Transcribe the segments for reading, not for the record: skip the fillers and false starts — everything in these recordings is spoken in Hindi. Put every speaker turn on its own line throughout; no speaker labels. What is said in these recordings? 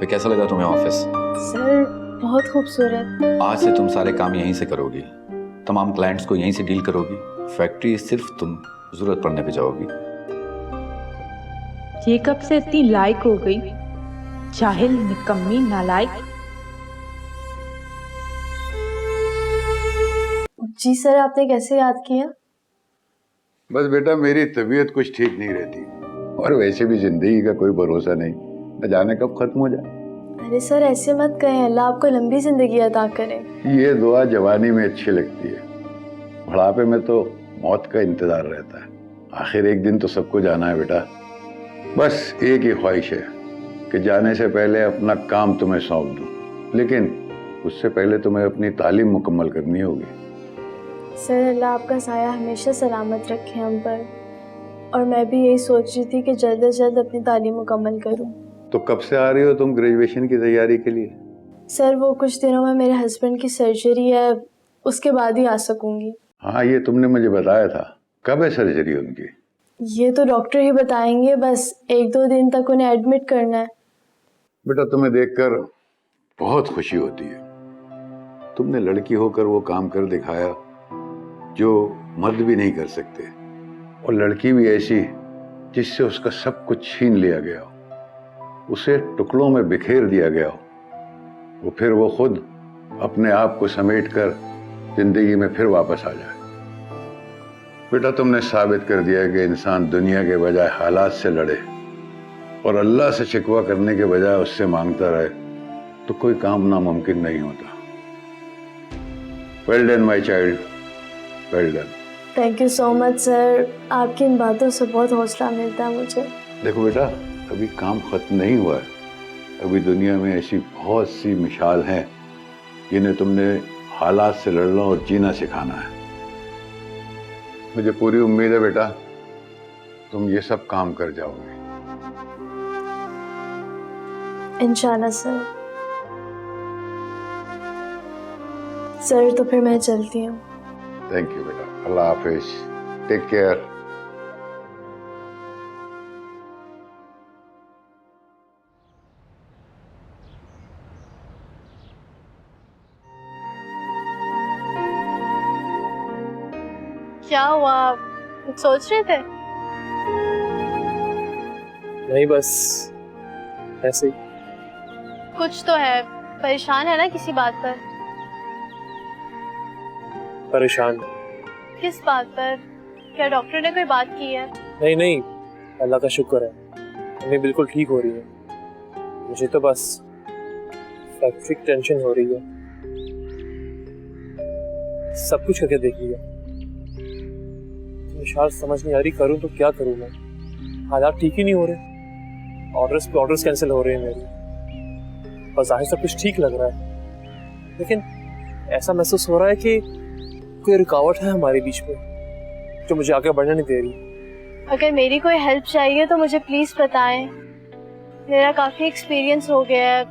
तो कैसा लगा तुम्हें ऑफिस?
सर बहुत खूबसूरत।
आज से तुम सारे काम यहीं से करोगी, तमाम क्लाइंट्स को यहीं से डील करोगी। फैक्ट्री सिर्फ तुम जरूरत पड़ने पे जाओगी।
ये कब से इतनी लायक हो गई? जाहिल, निकम्मी, नालायक।
जी सर, आपने कैसे याद किया?
बस बेटा, मेरी तबीयत कुछ ठीक नहीं रहती और वैसे भी जिंदगी का कोई भरोसा नहीं, न जाने कब खत्म हो जाए।
अरे सर ऐसे मत कहें, अल्लाह आपको लंबी जिंदगी अता करे।
ये दुआ जवानी में अच्छी लगती है, बुढ़ापे में तो मौत का इंतजार रहता है। आखिर एक दिन तो सबको जाना है बेटा। बस एक ही ख्वाहिश है कि जाने से पहले अपना काम तुम्हें सौंप दूं, लेकिन उससे पहले तुम्हें अपनी तालीम मुकम्मल करनी होगी।
सर अल्लाह आपका साया हमेशा सलामत रखे हम पर। और मैं भी यही सोच रही थी कि जल्द से जल्द अपनी तालीम मुकम्मल करूं।
तो कब से आ रही हो तुम ग्रेजुएशन की तैयारी के लिए?
सर वो कुछ दिनों में मेरे हस्बैंड की सर्जरी है, उसके बाद ही आ सकूंगी।
हाँ, ये तुमने मुझे बताया था। कब है सर्जरी उनकी?
ये तो डॉक्टर ही बताएंगे, बस 1-2 दिन तक उन्हें एडमिट करना है।
बेटा, तुम्हें देखकर बहुत खुशी होती है। तुमने लड़की होकर वो काम कर दिखाया जो मर्द भी नहीं कर सकते, और लड़की भी ऐसी जिससे उसका सब कुछ छीन लिया गया हो, उसे टुकड़ों में बिखेर दिया गया हो, वो फिर वो खुद अपने आप को समेटकर जिंदगी में फिर वापस आ जाए। बेटा, तुमने साबित कर दिया कि इंसान दुनिया के बजाय हालात से लड़े और अल्लाह से शिकवा करने के बजाय उससे मांगता रहे तो कोई काम नामुमकिन नहीं होता। Well done my child, well done.
Thank you so much sir, आपकी इन बातों से बहुत हौसला मिलता है मुझे।
देखो बेटा, अभी काम खत्म नहीं हुआ है। अभी दुनिया में ऐसी बहुत सी मिसाल हैं जिन्हें तुमने हालात से लड़ना और जीना सिखाना है। मुझे पूरी उम्मीद है बेटा, तुम ये सब काम कर जाओगे।
इंशाल्लाह सर। सर तो फिर मैं चलती हूँ।
थैंक यू बेटा, अल्लाह हाफिज, टेक केयर।
क्या हुआ, कुछ सोच रहे थे?
नहीं, बस ऐसे ही।
कुछ तो है, परेशान है ना किसी बात पर?
परेशान?
किस बात पर? क्या डॉक्टर ने कोई बात की है?
नहीं नहीं, अल्लाह का शुक्र है, मम्मी बिल्कुल ठीक हो रही है। मुझे तो बस फैक्ट्री की टेंशन हो रही है। सब कुछ करके देख लिया, शायद समझ नहीं आ रही करूं तो क्या करूं मैं। हालात ठीक ही नहीं हो रहे, ऑर्डर्स पे ऑर्डर्स कैंसिल हो रहे हैं मेरे। और जाहिर सब कुछ ठीक लग रहा है, लेकिन ऐसा महसूस हो रहा है कि कोई रुकावट है हमारे बीच में जो मुझे आगे बढ़ने नहीं दे रही।
अगर मेरी कोई हेल्प चाहिए तो मुझे प्लीज बताएं। मेरा काफी एक्सपीरियंस हो गया है,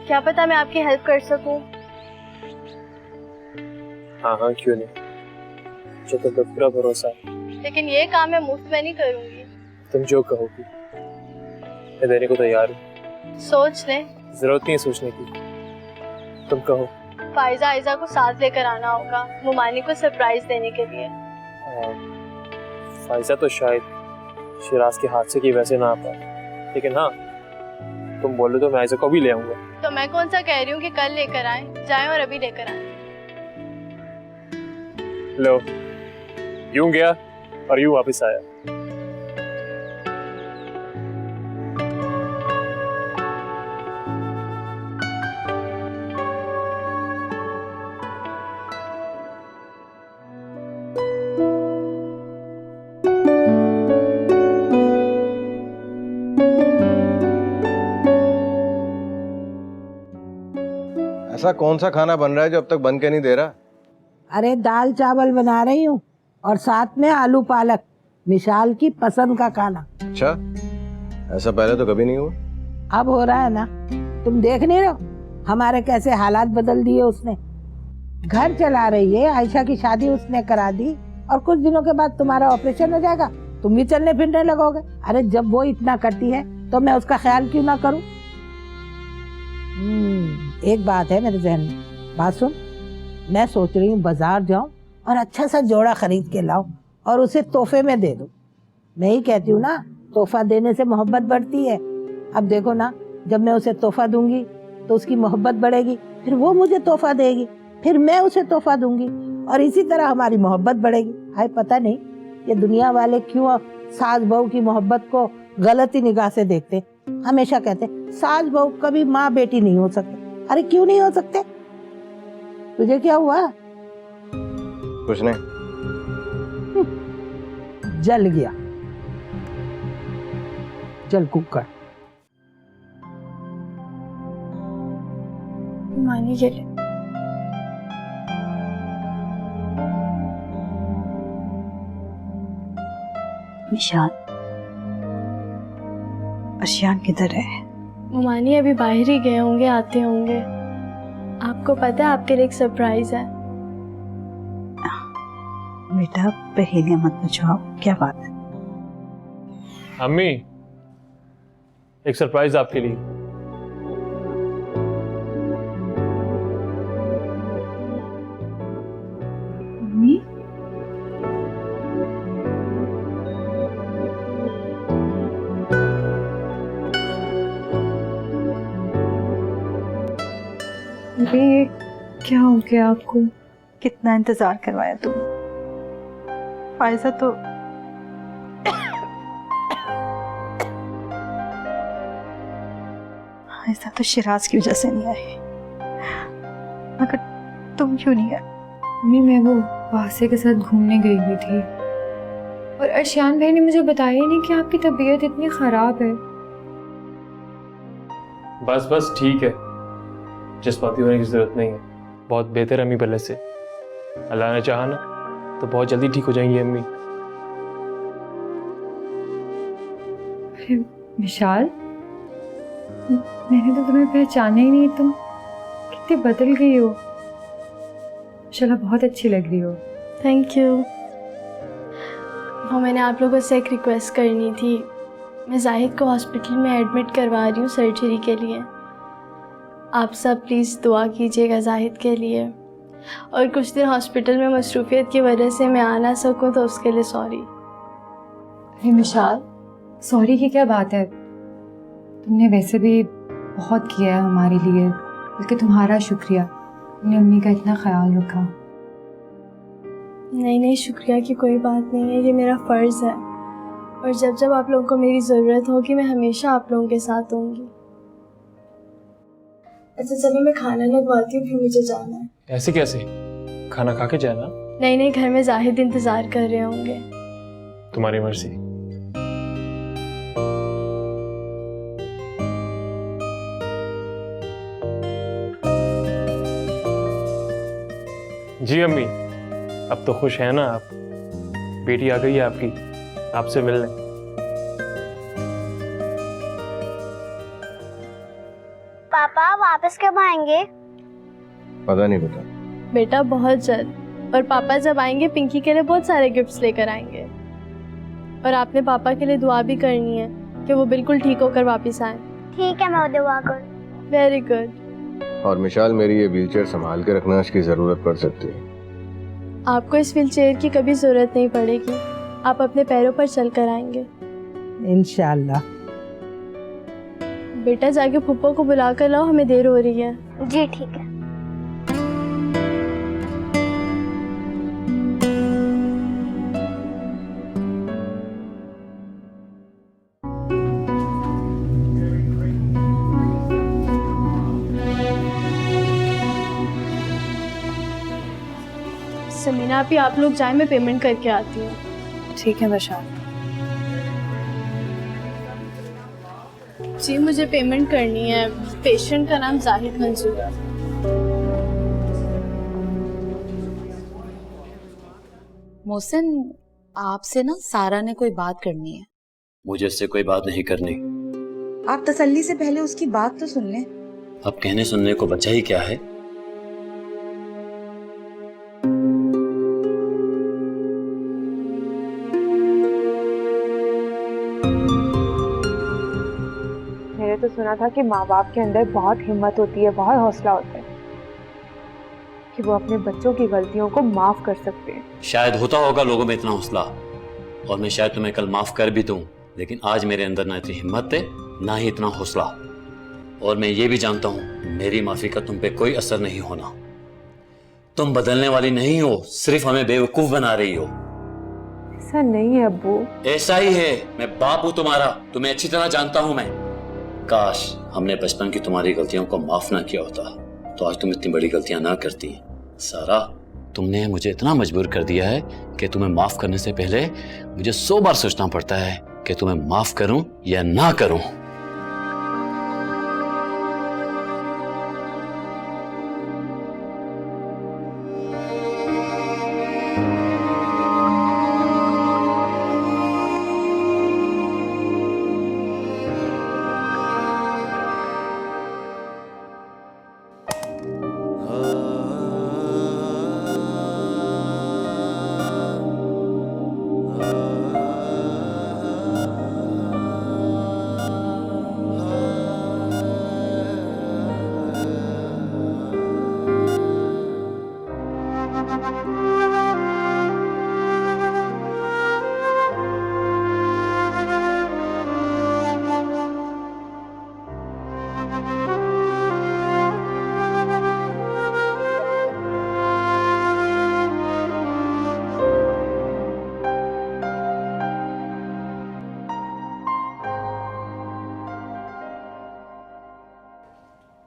क्या पता मैं आपकी हेल्प कर सकूं।
हाँ हाँ, क्यों नहीं, मुझे तो पूरा भरोसा है।
लेकिन ये काम मैं मुफ्त में नहीं करूंगी।
तुम जो कहोगी मैं देने को तैयार हूँ।
सोच ले।
जरूरत नहीं है सोचने की, तुम कहो।
फायजा आयजा को साथ लेकर आना होगा मुमानी को सरप्राइज देने के लिए।
फायजा तो शायद शिराज के हादसे की वजह से ना आ पाए, लेकिन हाँ तुम बोले तो मैं आयजा को भी ले आऊंगा।
तो मैं कौन सा कह रही हूँ कि कल लेकर आए, जाएं और अभी लेकर आए।
लो, यूं गया और यूं वापस आया।
ऐसा कौन सा खाना बन रहा है जो अब तक बन के नहीं दे रहा?
अरे दाल चावल बना रही हूँ और साथ में आलू पालक, मिशाल की पसंद का खाना।
अच्छा, ऐसा पहले तो कभी नहीं हुआ।
अब हो रहा है ना, तुम देख नहीं रहे हो हमारे कैसे हालात बदल दिए उसने। घर चला रही है, आयशा की शादी उसने करा दी और कुछ दिनों के बाद तुम्हारा ऑपरेशन हो जाएगा, तुम भी चलने फिरने लगोगे। अरे जब वो इतना करती है तो मैं उसका ख्याल क्यों ना करूं? एक बात है मेरे जहन में, बात सुन। मैं सोच रही हूँ बाजार जाऊं और अच्छा सा जोड़ा खरीद के लाऊं और उसे तोहफे में दे दूं। मैं ही कहती हूँ ना, तोहफा देने से मोहब्बत बढ़ती है। अब देखो ना, जब मैं उसे तोहफा दूंगी तो उसकी मोहब्बत बढ़ेगी, फिर वो मुझे तोहफा देगी, फिर मैं उसे तोहफा दूंगी और इसी तरह हमारी मोहब्बत बढ़ेगी। हाय पता नहीं ये दुनिया वाले क्यों सास बहू की मोहब्बत को गलती निगाह से देखते। हमेशा कहते सास बहू कभी माँ बेटी नहीं हो सकते। अरे क्यों नहीं हो सकते? तुझे क्या हुआ?
कुछ नहीं।
जल गया, जल कुकर।
मानी के लिए
निशान, अर्शियान किधर है?
मानी अभी बाहर ही गए होंगे, आते होंगे। आपको पता है आपके लिए एक सरप्राइज है।
बेटा पहेलियां मत पूछो, क्या बात है?
अम्मी, एक सरप्राइज आपके लिए।
मम्मी, ये क्या हो गया आपको? कितना इंतजार करवाया तुम? फायजा तो फायजा तो शिराज की वजह से नहीं आई, मगर तुम क्यों नहीं आई?
मम्मी मैं वो वासे के साथ घूमने गई हुई थी और अर्शियान भाई ने मुझे बताया ही नहीं कि आपकी तबीयत इतनी खराब है।
बस बस ठीक है, जज्बाती होने की जरूरत नहीं है। बहुत बेहतर अम्मी पहले से। अल्लाह ने चाहा ना तो बहुत जल्दी ठीक हो जाएंगी अम्मी।
अरे विशाल, मैंने तो तुम्हें पहचाना ही नहीं। तुम कितनी बदल गई हो। माशाल्लाह बहुत अच्छी लग रही हो।
Thank you. वो मैंने आप लोगों से एक रिक्वेस्ट करनी थी। मैं जाहिद को हॉस्पिटल में एडमिट करवा रही हूँ सर्जरी के लिए। आप सब प्लीज़ दुआ कीजिएगा जाहिद के लिए। और कुछ दिन हॉस्पिटल में मसरूफियत की वजह से मैं आ ना सकूँ तो उसके लिए सॉरी।
अरे विशाल, सॉरी की क्या बात है? तुमने वैसे भी बहुत किया है हमारे लिए, बल्कि तुम्हारा शुक्रिया, तुमने अम्मी का इतना ख्याल रखा।
नहीं नहीं, शुक्रिया की कोई बात नहीं है, ये मेरा फ़र्ज़ है। और जब जब आप लोगों को मेरी ज़रूरत होगी मैं हमेशा आप लोगों के साथ होंगी। अच्छा चलो मैं खाना लगवाती हूँ, फिर मुझे जाना है।
ऐसे कैसे? खाना खा के जाना।
नहीं नहीं, घर में जाहिद इंतज़ार कर रहे होंगे।
तुम्हारी मर्जी। जी अम्मी, अब तो खुश है ना आप? बेटी आ गई है आपकी, आपसे मिलने।
पापा वापस कब आएंगे?
पता नहीं पता।
बेटा बहुत जल्द। और पापा जब आएंगे पिंकी के लिए बहुत सारे गिफ्ट्स लेकर आएंगे। और आपने पापा के लिए दुआ भी करनी है कि वो बिल्कुल ठीक होकर वापस आए।
ठीक है, मैं दुआ करूँ।
Very good.
और मिशाल, मेरी ये व्हीलचेयर संभाल के रखना, इसकी जरूरत पड़ सकती है।
आपको इस व्हीलचेयर की कभी जरूरत नहीं पड़ेगी, आप अपने पैरों पर चल कर आएंगे
इंशाल्लाह।
बेटा जाके फुप्पो को बुला कर लाओ, हमें देर हो रही है।
जी ठीक है।
समीना भी आप लोग जाए, मैं पेमेंट करके आती हूँ।
ठीक है विशाल।
जी मुझे पेमेंट करनी है। पेशेंट का नाम जाहिद मंजूर है।
मोहसिन, आपसे ना सारा ने कोई बात करनी है।
मुझे उससे कोई बात नहीं करनी।
आप तसल्ली से पहले उसकी बात तो सुन लें।
अब कहने सुनने को बचा ही क्या है?
मैंने तो सुना सुना था कि माँ बाप के अंदर बहुत हिम्मत होती है, बहुत हौसला होता है कि वो अपने बच्चों की गलतियों को माफ कर सकते हैं।
शायद होता होगा लोगों में इतना हौसला, और मैं शायद तुम्हें कल माफ कर भी दूं, लेकिन आज मेरे अंदर ना इतनी हिम्मत है ना ही इतना हौसला। और मैं ये भी जानता हूं मेरी माफी का तुम पे कोई असर नहीं होना। तुम बदलने वाली नहीं हो, सिर्फ हमें बेवकूफ बना रही हो।
ऐसा नहीं है अब्बू।
ऐसा ही है। मैं बाप हूं तुम्हारा, तुम्हें अच्छी तरह जानता हूं मैं। काश हमने बचपन की तुम्हारी गलतियों को माफ ना किया होता तो आज तुम इतनी बड़ी गलतियां ना करती। सारा, तुमने मुझे इतना मजबूर कर दिया है कि तुम्हें माफ करने से पहले मुझे 100 बार सोचना पड़ता है कि तुम्हें माफ करूं या ना करूं।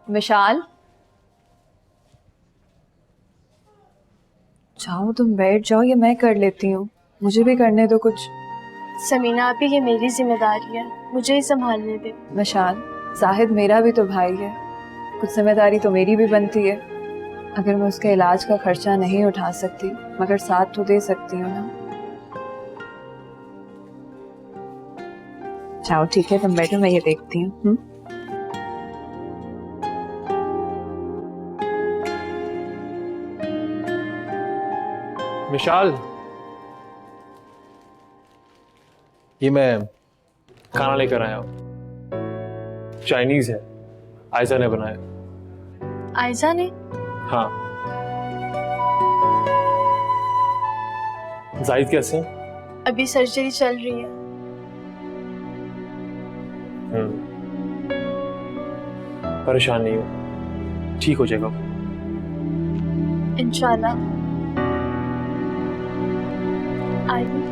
विशाल, जाओ तुम बैठ जाओ, ये मैं कर लेती हूँ, मुझे भी करने दो कुछ।
समीना आप ही, ये मेरी जिम्मेदारी है, मुझे ही संभालने दे।
विशाल, जाहिद मेरा भी तो भाई है, कुछ जिम्मेदारी तो मेरी भी बनती है। अगर मैं उसके इलाज का खर्चा नहीं उठा सकती मगर साथ तो दे सकती हूँ ना। जाओ ठीक है, तुम बैठो, मैं ये देखती हूँ।
विशाल, ये मैं खाना लेकर आया हूँ। चाइनीज है, आयशा ने बनाया।
आयशा ने?
हाँ। जाहिद कैसे हैं?
अभी सर्जरी चल रही है।
परेशान नहीं हो, ठीक हो जाएगा
इंशाल्लाह। आइए।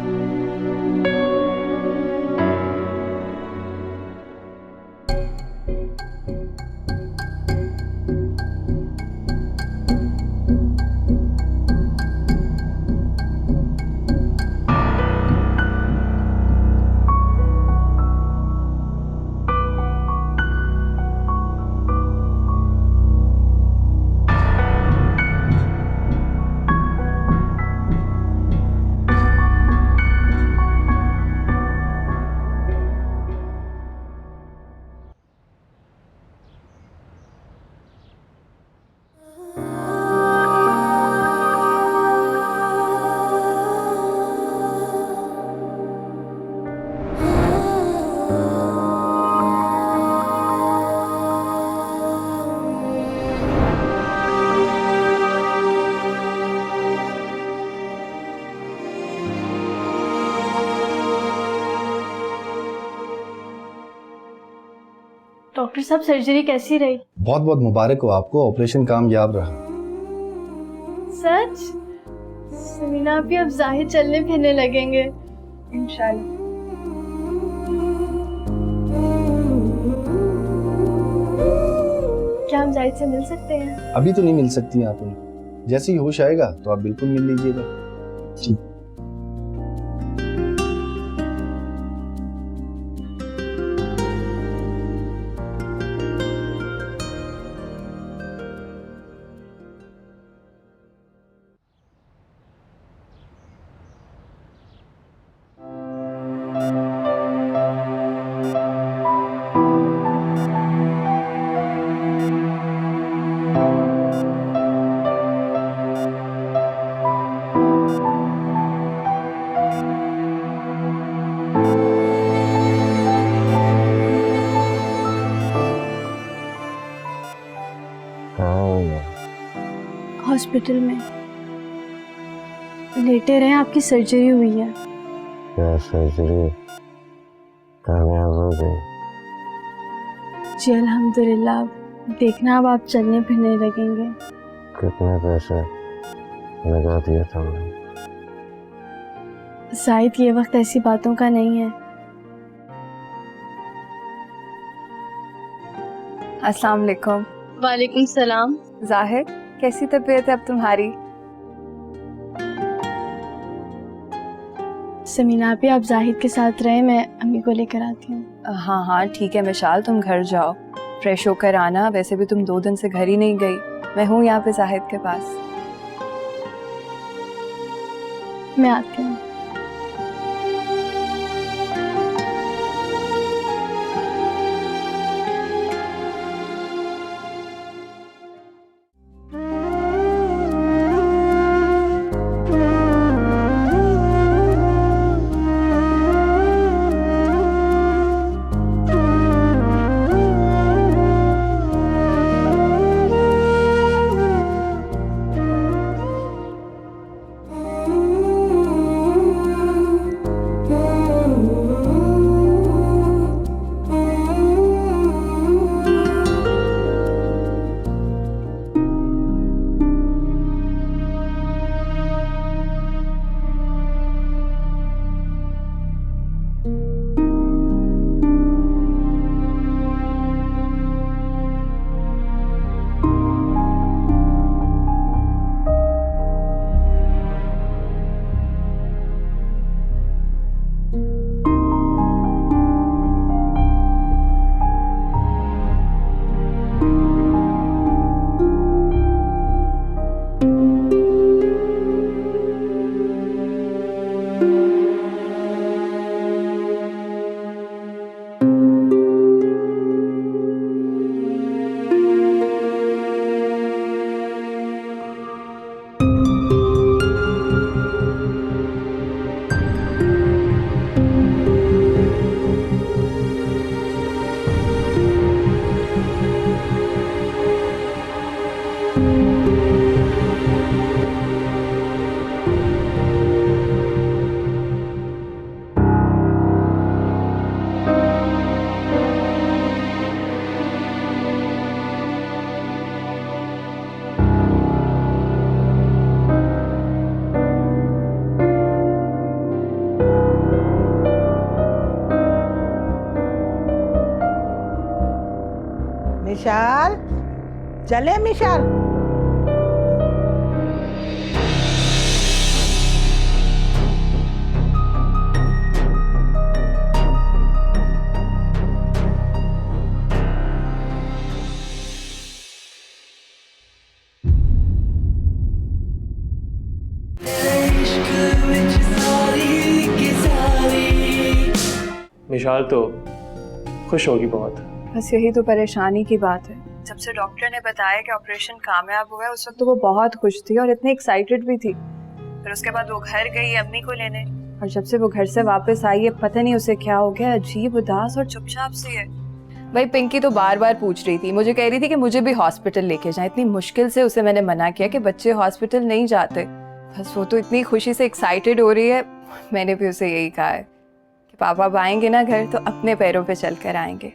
डॉक्टर साहब, सर्जरी कैसी रही?
बहुत बहुत मुबारक हो आपको, ऑपरेशन कामयाब रहा।
सच? समीना भी अब जाहिद चलने फिरने लगेंगे
इंशाल्लाह।
क्या हम जाहिद से मिल सकते हैं?
अभी तो नहीं मिल सकती आप उन्हें, जैसे ही होश आएगा तो आप बिल्कुल मिल लीजिएगा। ठीक।
हॉस्पिटल में लेटे रहे, आपकी सर्जरी हुई है।
क्या सर्जरी कामयाब हो गई?
जी अल्हम्दुलिल्लाह। देखना अब आप चलने फिरने लगेंगे।
कितना पैसा लगा दिया तुमने?
शायद ये वक्त ऐसी बातों का नहीं है।
अस्सलाम वालेकुम।
वालेकुम सलाम।
जाहिर, कैसी तबीयत है अब तुम्हारी?
समीना भी आप जाहिद के साथ रहे, मैं अम्मी को लेकर आती हूँ।
हाँ हाँ ठीक है मिशाल, तुम घर जाओ, फ्रेश होकर आना। वैसे भी तुम 2 दिन से घर ही नहीं गई, मैं हूँ यहाँ पे जाहिद के पास।
मैं आती हूँ।
मिशाल, चले मिशाल।
मिशाल तो खुश होगी बहुत।
बस यही तो परेशानी की बात है। जब से डॉक्टर ने बताया कि ऑपरेशन कामयाब हुआ है, उस वक्त तो वो बहुत खुश थी और इतनी एक्साइटेड भी थी। फिर उसके बाद वो घर गई अम्मी को लेने, और जब से वो घर से वापस आई है पता नहीं उसे क्या हो गया, अजीब उदास और चुपचाप सी है। भाई पिंकी तो बार बार पूछ रही थी, मुझे कह रही थी कि मुझे भी हॉस्पिटल लेके जाएं। इतनी मुश्किल से उसे मैंने मना किया कि बच्चे हॉस्पिटल नहीं जाते। बस वो तो इतनी खुशी से एक्साइटेड हो रही है। मैंने भी उसे यही कहा है कि पापा अब आएंगे ना घर तो अपने पैरों पे चल कर आएंगे।